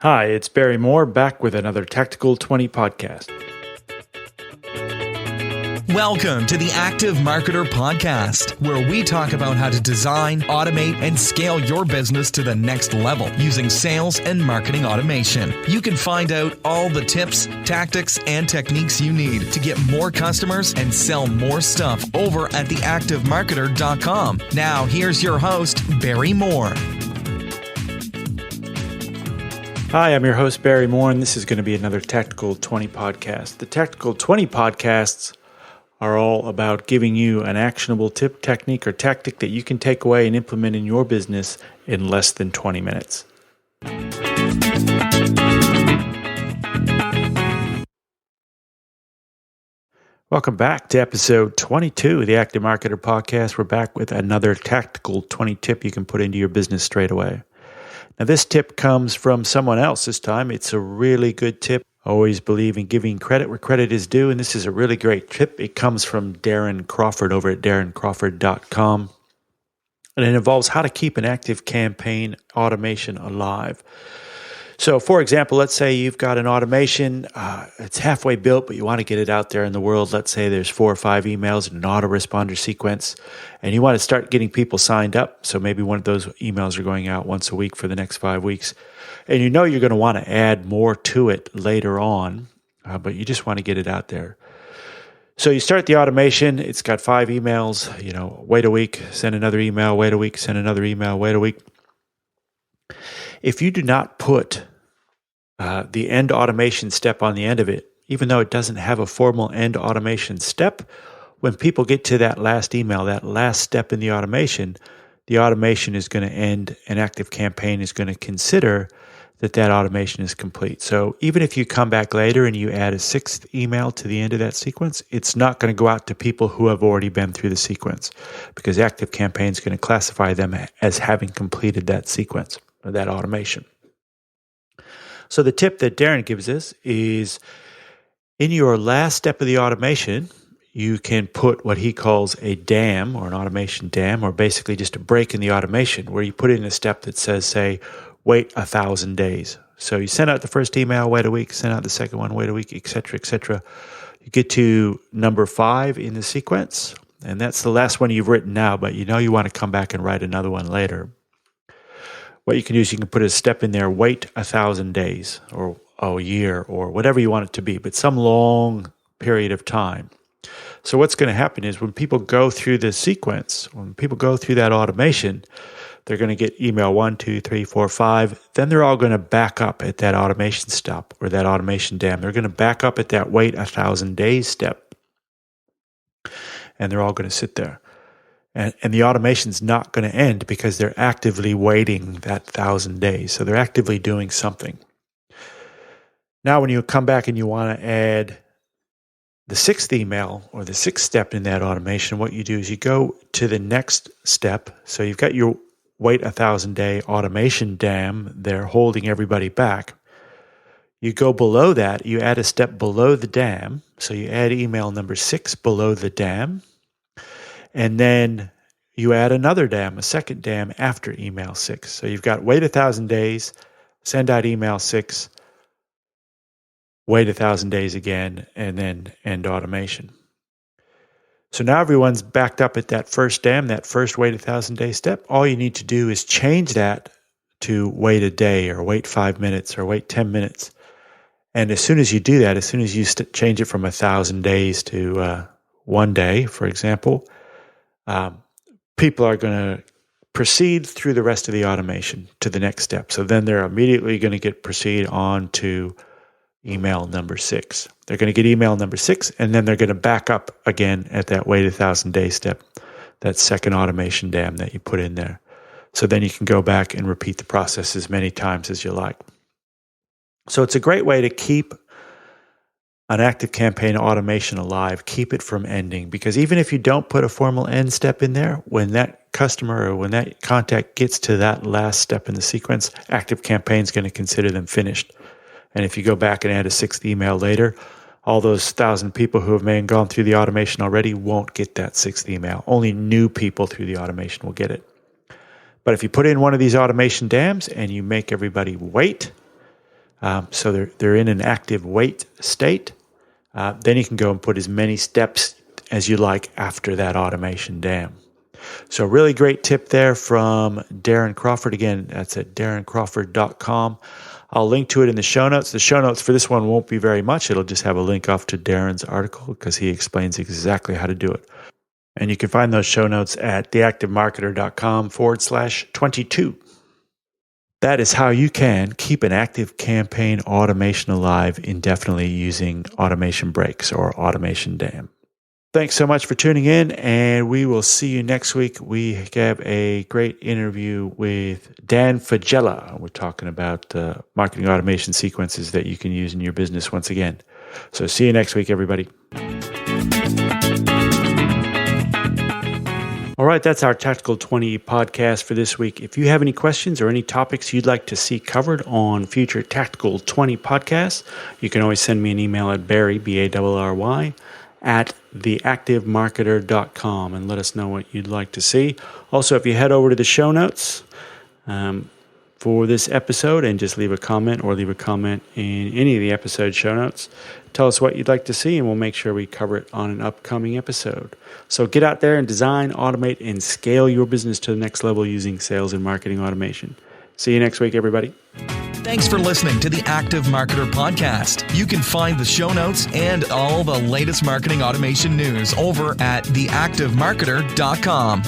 Hi, it's Barry Moore back with another Tactical 20 podcast. Welcome to the Active Marketer Podcast, where we talk about how to design, automate, and scale your business to the next level using sales and marketing automation. You can find out all the tips, tactics, and techniques you need to get more customers and sell more stuff over at theactivemarketer.com. Now, here's your host, Barry Moore. Hi, I'm your host, Barry Moore, and this is going to be another Tactical 20 podcast. The Tactical 20 podcasts are all about giving you an actionable tip, technique, or tactic that you can take away and implement in your business in less than 20 minutes. Welcome back to episode 22 of the Active Marketer Podcast. We're back with another Tactical 20 tip you can put into your business straight away. Now, this tip comes from someone else this time. It's a really good tip. Always believe in giving credit where credit is due, and this is a really great tip. It comes from Darren Crawford over at darrencrawford.com, and it involves how to keep an ActiveCampaign automation alive. So, for example, let's say you've got an automation, it's halfway built, but you want to get it out there in the world. Let's say there's 4 or 5 emails in an autoresponder sequence, and you want to start getting people signed up. So maybe one of those emails are going out once a week for the next 5 weeks. And you know you're going to want to add more to it later on, but you just want to get it out there. So you start the automation. It's got 5 emails, wait a week, send another email, wait a week, send another email, wait a week. If you do not put the end automation step on the end of it, even though it doesn't have a formal end automation step, when people get to that last email, that last step in the automation is going to end, and ActiveCampaign is going to consider that automation is complete. So even if you come back later and you add a 6th email to the end of that sequence, it's not going to go out to people who have already been through the sequence, because ActiveCampaign is going to classify them as having completed that sequence or that automation. So the tip that Darren gives us is, in your last step of the automation, you can put what he calls a dam, or an automation dam, or basically just a break in the automation, where you put in a step that says, say, wait 1,000 days. So you send out the first email, wait a week, send out the second one, wait a week, etc., etc. You get to number 5 in the sequence, and that's the last one you've written now, but you want to come back and write another one later. What you can do is you can put a step in there, wait 1,000 days, or a year, or whatever you want it to be, but some long period of time. So what's going to happen is when people go through this sequence, when people go through that automation, they're going to get email 1, 2, 3, 4, 5. Then they're all going to back up at that automation stop, or that automation dam. They're going to back up at that wait 1,000 days step. And they're all going to sit there. And the automation's not going to end because they're actively waiting that 1,000 days. So they're actively doing something. Now, when you come back and you want to add the 6th email, or the 6th step in that automation, what you do is you go to the next step. So you've got your wait 1,000 day automation dam there holding everybody back. You go below that, you add a step below the dam. So you add email number 6 below the dam. And then you add another dam, a second dam after email 6. So you've got wait 1,000 days, send out email 6, wait 1,000 days again, and then end automation. So now everyone's backed up at that first dam, that first wait 1,000 day step. All you need to do is change that to wait a day, or wait 5 minutes, or wait 10 minutes. And as soon as you do that, as soon as you change it from 1,000 days to 1 day, for example, people are going to proceed through the rest of the automation to the next step. So then they're immediately going to proceed on to email number 6. They're going to get email number 6, and then they're going to back up again at that wait 1,000 day step, that second automation dam that you put in there. So then you can go back and repeat the process as many times as you like. So it's a great way to keep an ActiveCampaign automation alive, keep it from ending, because even if you don't put a formal end step in there, when that customer or when that contact gets to that last step in the sequence, ActiveCampaign is going to consider them finished. And if you go back and add a 6th email later, all those 1,000 people who have may have gone through the automation already won't get that 6th email. Only new people through the automation will get it. But if you put in one of these automation dams and you make everybody wait, So they're in an active wait state. Then you can go and put as many steps as you like after that automation dam. So really great tip there from Darren Crawford. Again, that's at darrencrawford.com. I'll link to it in the show notes. The show notes for this one won't be very much. It'll just have a link off to Darren's article because he explains exactly how to do it. And you can find those show notes at theactivemarketer.com/22. That is how you can keep an ActiveCampaign automation alive indefinitely using automation breaks or automation dam. Thanks so much for tuning in, and we will see you next week. We have a great interview with Dan Fagella. We're talking about marketing automation sequences that you can use in your business once again. So see you next week, everybody. All right, that's our Tactical 20 podcast for this week. If you have any questions or any topics you'd like to see covered on future Tactical 20 podcasts, you can always send me an email at Barry, B-A-R-R-Y, at theactivemarketer.com and let us know what you'd like to see. Also, if you head over to the show notes for this episode and just leave a comment or leave a comment in any of the episode show notes, tell us what you'd like to see and we'll make sure we cover it on an upcoming episode. So get out there and design, automate, and scale your business to the next level using sales and marketing automation. See you next week, everybody. Thanks for listening to the Active Marketer Podcast. You can find the show notes and all the latest marketing automation news over at theactivemarketer.com.